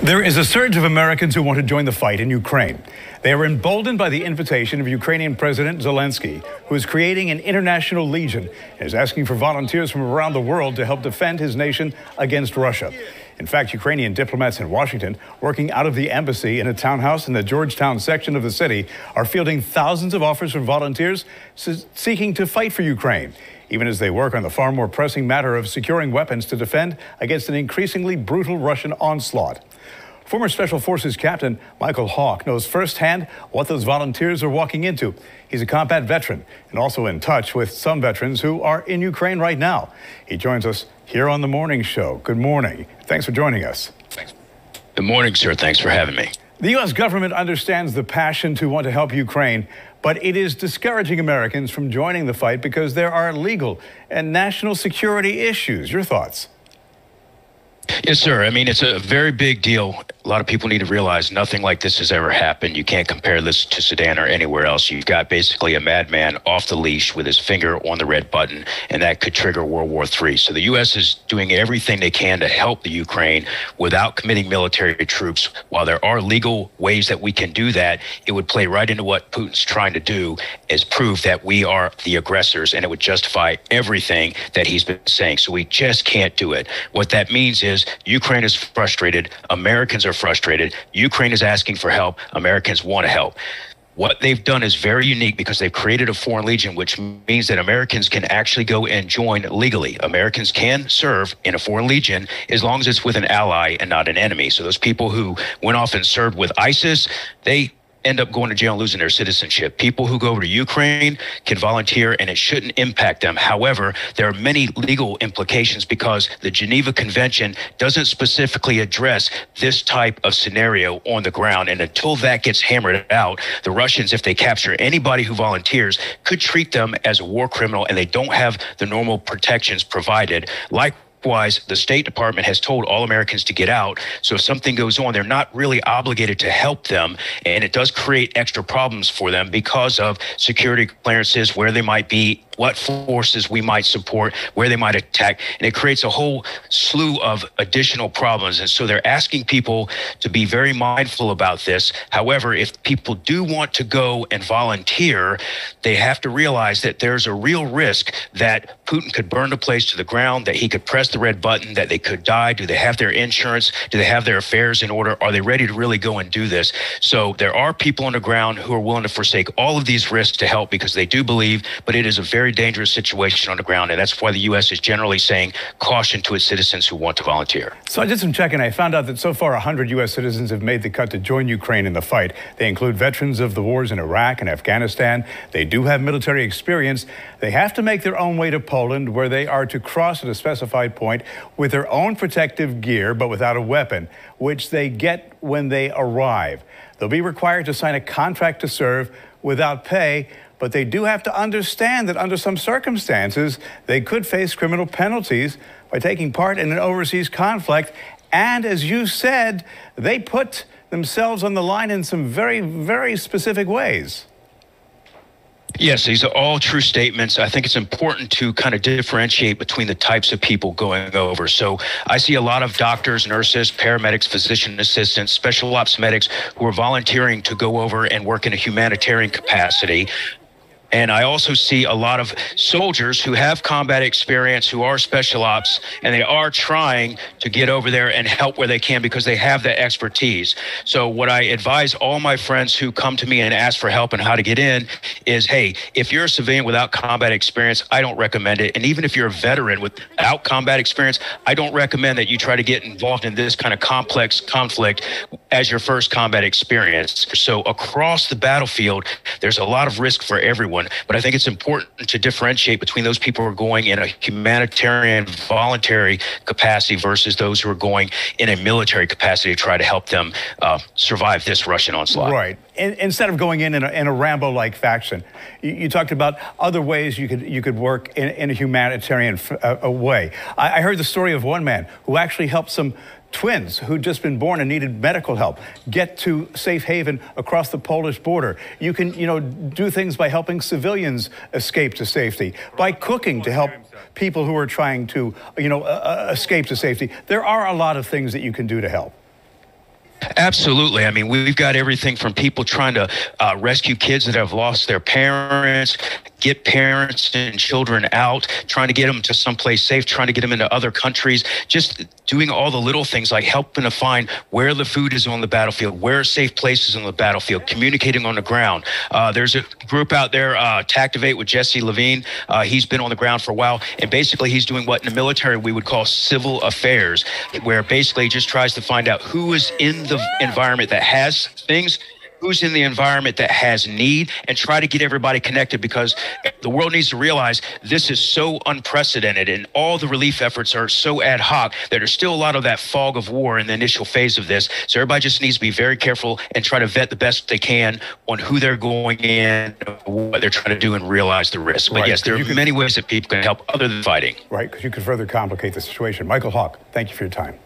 There is a surge of Americans who want to join the fight in Ukraine. They are emboldened by the invitation of Ukrainian President Zelensky, who is creating an international legion and is asking for volunteers from around the world to help defend his nation against Russia. In fact, Ukrainian diplomats in Washington, working out of the embassy in a townhouse in the Georgetown section of the city, are fielding thousands of offers from volunteers seeking to fight for Ukraine, even as they work on the far more pressing matter of securing weapons to defend against an increasingly brutal Russian onslaught. Former Special Forces Captain Mykel Hawke knows firsthand what those volunteers are walking into. He's a combat veteran and also in touch with some veterans who are in Ukraine right now. He joins us here on The Morning Show. Good morning. Thanks for joining us. Thanks. Good morning, sir. Thanks for having me. The U.S. government understands the passion to want to help Ukraine, but it is discouraging Americans from joining the fight because there are legal and national security issues. Your thoughts? Yes, sir. I mean, it's a very big deal. A lot of people need to realize nothing like this has ever happened. You can't compare this to Sudan or anywhere else. You've got basically a madman off the leash with his finger on the red button, and that could trigger World War III. So the U.S. is doing everything they can to help the Ukraine without committing military troops. While there are legal ways that we can do that, it would play right into what Putin's trying to do, is prove that we are the aggressors, and it would justify everything that he's been saying. So we just can't do it. What that means is Ukraine is frustrated. Americans are frustrated. Ukraine is asking for help. Americans want to help. What they've done is very unique because they've created a foreign legion, which means that Americans can actually go and join legally. Americans can serve in a foreign legion as long as it's with an ally and not an enemy. So those people who went off and served with ISIS, they end up going to jail and losing their citizenship. People who go over to Ukraine can volunteer and it shouldn't impact them. However, there are many legal implications because the Geneva Convention doesn't specifically address this type of scenario on the ground. And until that gets hammered out, the Russians, if they capture anybody who volunteers, could treat them as a war criminal, and they don't have the normal protections provided. Likewise, the State Department has told all Americans to get out. So if something goes on, they're not really obligated to help them. And it does create extra problems for them because of security clearances, where they might be, what forces we might support, where they might attack. And it creates a whole slew of additional problems. And so they're asking people to be very mindful about this. However, if people do want to go and volunteer, they have to realize that there's a real risk that Putin could burn the place to the ground, that he could press the red button, that they could die. Do they have their insurance? Do they have their affairs in order? Are they ready to really go and do this? So there are people on the ground who are willing to forsake all of these risks to help because they do believe, but it is a very dangerous situation on the ground. And that's why the U.S. is generally saying caution to its citizens who want to volunteer. So I did some checking. I found out that so far 100 U.S. citizens have made the cut to join Ukraine in the fight. They include veterans of the wars in Iraq and Afghanistan. They do have military experience. They have to make their own way to Poland, where they are to cross at a specified point with their own protective gear, but without a weapon, which they get when they arrive. They'll be required to sign a contract to serve without pay, but they do have to understand that under some circumstances, they could face criminal penalties by taking part in an overseas conflict. And as you said, they put themselves on the line in some very, very specific ways. Yes, these are all true statements. I think it's important to kind of differentiate between the types of people going over. So I see a lot of doctors, nurses, paramedics, physician assistants, special ops medics who are volunteering to go over and work in a humanitarian capacity. And I also see a lot of soldiers who have combat experience, who are special ops, and they are trying to get over there and help where they can because they have that expertise. So what I advise all my friends who come to me and ask for help and how to get in is, hey, if you're a civilian without combat experience, I don't recommend it. And even if you're a veteran without combat experience, I don't recommend that you try to get involved in this kind of complex conflict as your first combat experience. So across the battlefield, there's a lot of risk for everyone. But I think it's important to differentiate between those people who are going in a humanitarian, voluntary capacity versus those who are going in a military capacity to try to help them survive this Russian onslaught. Right. Instead of going in a Rambo-like faction, you talked about other ways you could work in a humanitarian way. I heard the story of one man who actually helped some twins who'd just been born and needed medical help get to safe haven across the Polish border. You can, do things by helping civilians escape to safety, by cooking to help people who are trying to, escape to safety. There are a lot of things that you can do to help. Absolutely. I mean, we've got everything from people trying to rescue kids that have lost their parents, get parents and children out, trying to get them to someplace safe, trying to get them into other countries, just doing all the little things like helping to find where the food is on the battlefield, where are safe places on the battlefield, communicating on the ground. There's a group out there, Tactivate with Jesse Levine. He's been on the ground for a while, and basically he's doing what in the military we would call civil affairs, where basically he just tries to find out who is in the environment that has things, who's in the environment that has need, and try to get everybody connected, because the world needs to realize this is so unprecedented and all the relief efforts are so ad hoc that there's still a lot of that fog of war in the initial phase of this. So everybody just needs to be very careful and try to vet the best they can on who they're going in, what they're trying to do, and realize the risk. But right, yes, there are many ways that people can help other than fighting. Right, because you could further complicate the situation. Mykel Hawke, thank you for your time.